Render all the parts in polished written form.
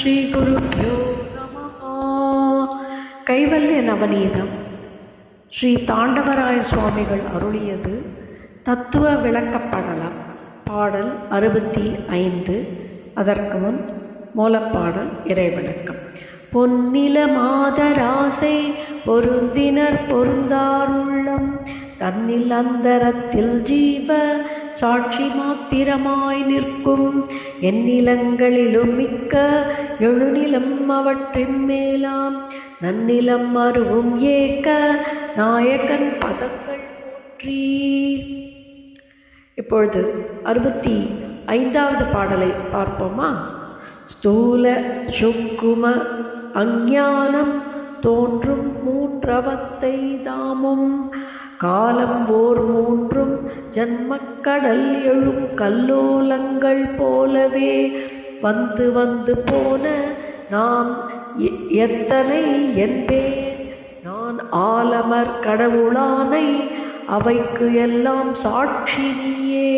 ஸ்ரீ குருப்யோ நமஹ. கைவல்ய நவநீதம் ஸ்ரீ தாண்டவராய சுவாமிகள் அருளியது. தத்துவ விளக்கப்படலம். பாடல் 65. அதற்கு முன் மூலப்பாடல் இறைவணக்கம். பொன்னில மாதராசை பொருந்தினர் பொருந்தாருள்ளம் தன்னில் அந்தரத்தில் ஜீவ சாட்சி மாத்திரமாய் நிற்கும் எந்நிலங்களிலும் மிக்க எழுநிலம் அவற்றின் மேலாம் நன்னிலம் அருவும் ஏக்க நாயகன் பதங்கள் போற்றி. இப்பொழுது 65வது பாடலை பார்ப்போமா? ஸ்தூல சுக்கும அஞ்ஞானம் தோன்றும் மூன்றவத்தை தாமும் காலம் ஓர் மூன்றும் ஜன்மக்கடல் எழும் கல்லோலங்கள் போலவே வந்து வந்து போன நான் எத்தனை என்பேன் நான் ஆலமர் கடவுளானை அவைக்கு எல்லாம் சாட்சி நீயே.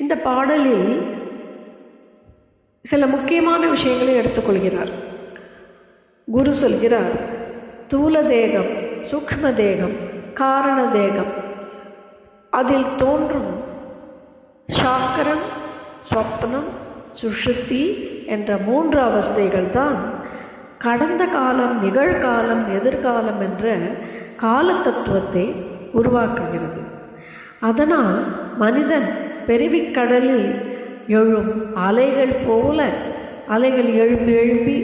இந்த பாடலில் சில முக்கியமான விஷயங்களை எடுத்துக்கொள்கிறார். குரு சொல்கிறார், ஸ்தூல தேகம், சூக்ஷ்ம தேகம், காரண தேகம், அதில் தோன்றும் சாக்கரம், ஸ்வப்னம், சுஷுப்தி என்ற 3 அவஸ்தைகள் தான் கடந்த காலம், நிகழ்காலம், எதிர்காலம் என்ற கால தத்துவத்தை உருவாக்குகிறது. அதனால் மனிதன் பெருவிக்கடலில் எழும் அலைகள் போல அலைகள் எழும்பி எழும்பி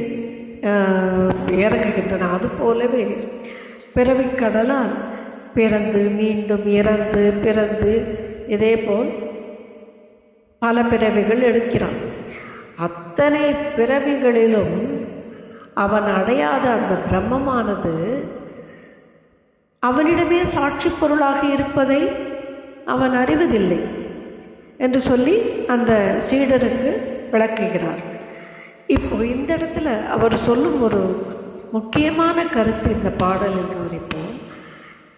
இறங்குகின்றன. அதுபோலவே பிறவிக்கடலால் பிறந்து மீண்டும் இறந்து பிறந்து இதேபோல் பல பிறவிகள் எடுக்கிறான். அத்தனை பிறவிகளிலும் அவன் அடையாத அந்த பிரம்மமானது அவனிடமே சாட்சி பொருளாக இருப்பதை அவன் அறிவதில்லை என்று சொல்லி அந்த சீடருக்கு விளக்குகிறார். இப்போ இந்த இடத்துல அவர் சொல்லும் ஒரு முக்கியமான கருத்து இந்த பாடலில் கவனிப்போம்.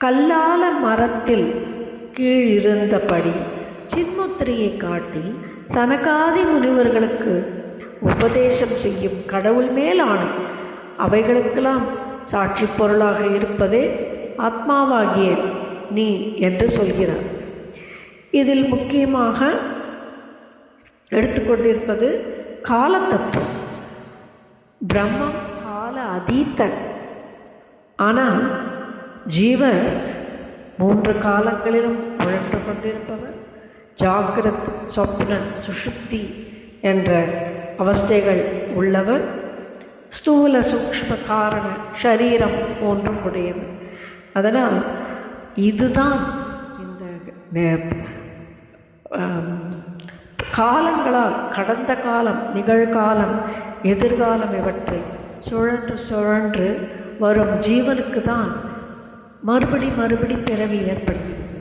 கல்லால மரத்தில் கீழ் இருந்தபடி சின்முத்திரையை காட்டி சனகாதி முனிவர்களுக்கு உபதேசம் செய்யும் கடவுள் மேல் ஆணை அவைகளுக்கெல்லாம் சாட்சி பொருளாக இருப்பதே ஆத்மாவாகிய நீ என்று சொல்கிறார். இதில் முக்கியமாக எடுத்துக்கொண்டிருப்பது கால தத்துவம். பிரம்மம் கால அதீதன். ஆனால் ஜீவன் 3 காலங்களிலும் உழன்று கொண்டிருப்பவர். ஜாகிரத், சொப்ன, சுஷுப்தி என்ற அவஸ்தைகள் உள்ளவர். ஸ்தூல சூக்ஷ்ம காரண ஷரீரம் போன்றும் உடையவர். அதனால் இதுதான் இந்த காலங்களால் கடந்த காலம், நிகழ்காலம், எதிர்காலம் இவற்றை சுழன்று சுழன்று வரும் ஜீவனுக்கு தான் மறுபடி பிறவி ஏற்படுகிறது.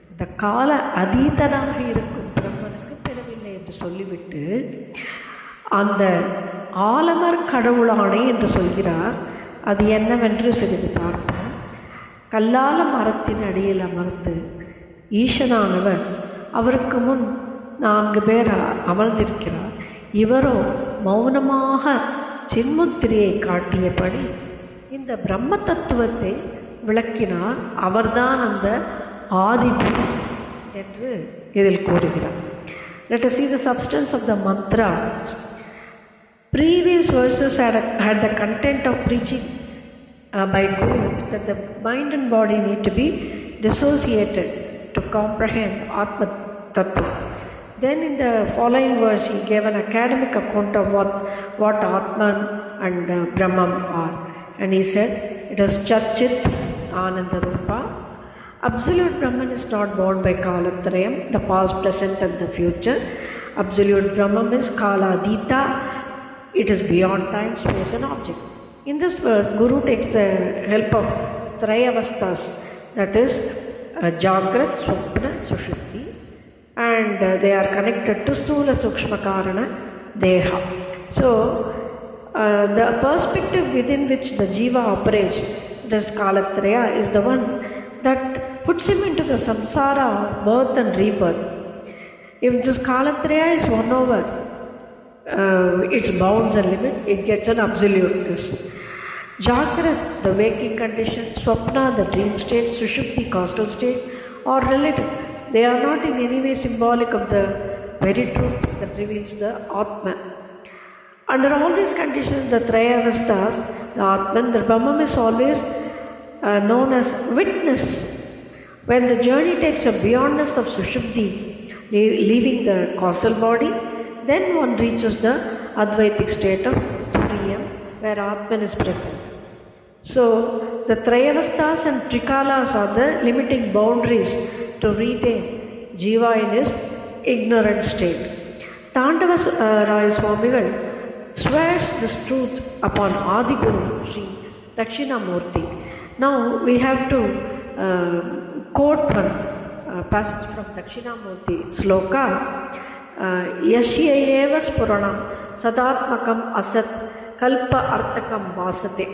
அந்த கால அதீதனாக இருக்கும் பிரம்மனுக்கு பிறவில்லை என்று சொல்லிவிட்டு அந்த ஆலமர் கடவுளானே என்று சொல்கிறார். அது என்னவென்று சிறிது பார்ப்போம். கல்லால மரத்தின் அடியில் அமர்ந்து ஈசனானவர் அவருக்கு முன் 4 பேர் அமர்ந்திருக்கிறார். இவரோ மௌனமாக சின்முத்திரையை காட்டியபடி இந்த பிரம்ம தத்துவத்தை விளக்கினார். அவர்தான் அந்த ஆதிகுரு என்று இதில் கூறுகிறார். Let us see the substance of the mantra. Previous verses had the content of preaching by Guru that the mind and body need to be dissociated to comprehend Atma Tattva. Then in the following verse he gave an academic account of what Atman and Brahman are. And he said, it is Chat-Chit Ananda Rupa. Absolute Brahman is not bound by Kalatrayam, the past, present and the future. Absolute Brahman is Kala Adita. It is beyond time, space and object. In this verse, Guru takes the help of Trayavastas, that is Jagrat, Swapna, Sushupti, and they are connected to Stula Sukshma Karana Deha. So, the perspective within which the Jiva operates, this Kalatraya, is the one that puts him into the samsara of birth and rebirth. If this Kalatraya is won over, its bounds and limits, it gets an absoluteness. Jagrat, the waking condition, Swapna, the dream state, Sushupti, causal state, are relative. They are not in any way symbolic of the very truth that reveals the Atman. Under all these conditions, the Trayavastas, the Atman, the Brahman is always known as witness. When the journey takes a beyondness of Sushupti, leaving the causal body, then one reaches the Advaitic state of Turiyam, where Atman is present. So, the Trayavastas and Trikalas are the limiting boundaries to retain Jiva in his ignorant state. Tandava Raya Swamigal swears this truth upon Adiguru Sri Dakshinamurti. Now, we have to quote one passage from Dakshinamurti Sloka. Yashyayeva Spuranam Sadatmakam Asat Kalpa Artakam Vasate.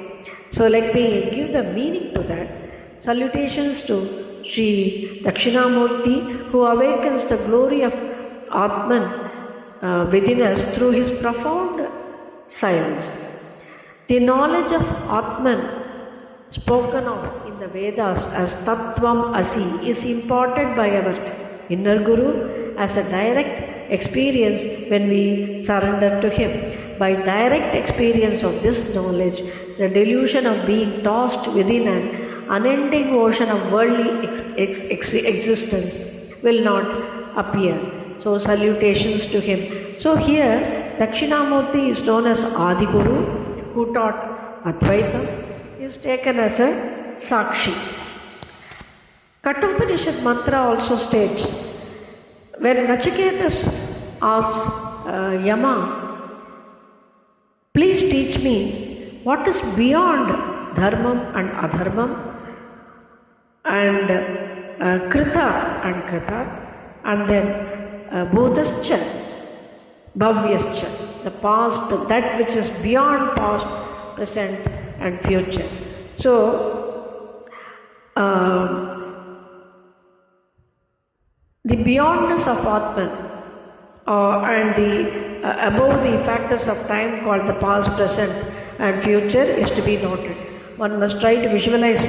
So let me give the meaning to that. Salutations to Sri Dakshinamurti, who awakens the glory of Atman within us through his profound silence. The knowledge of Atman spoken of in the Vedas as Tattvam Asi is imparted by our inner Guru as a direct experience when we surrender to him. By direct experience of this knowledge, the delusion of being tossed within an unending ocean of worldly existence will not appear. So, salutations to him. So, here Dakshinamurti is known as Adiguru, who taught Advaita, is taken as a Sakshi. Kathopanishad mantra also states, when Nachiketas asks Yama, please teach me what is beyond dharmam and adharmam and krita and krita, and then bodhascha, bhavyascha, the past, that which is beyond past, present and future. So, the beyondness of Atman and the above the factors of time called the past, present and future is to be noted. One must try to visualize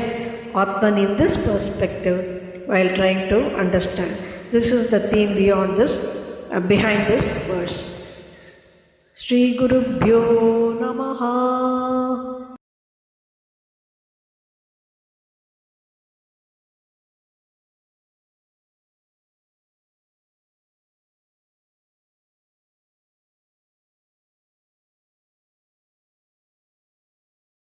Atman in this perspective while trying to understand. This is the theme behind this verse. Shri Gurubhyo Namaha.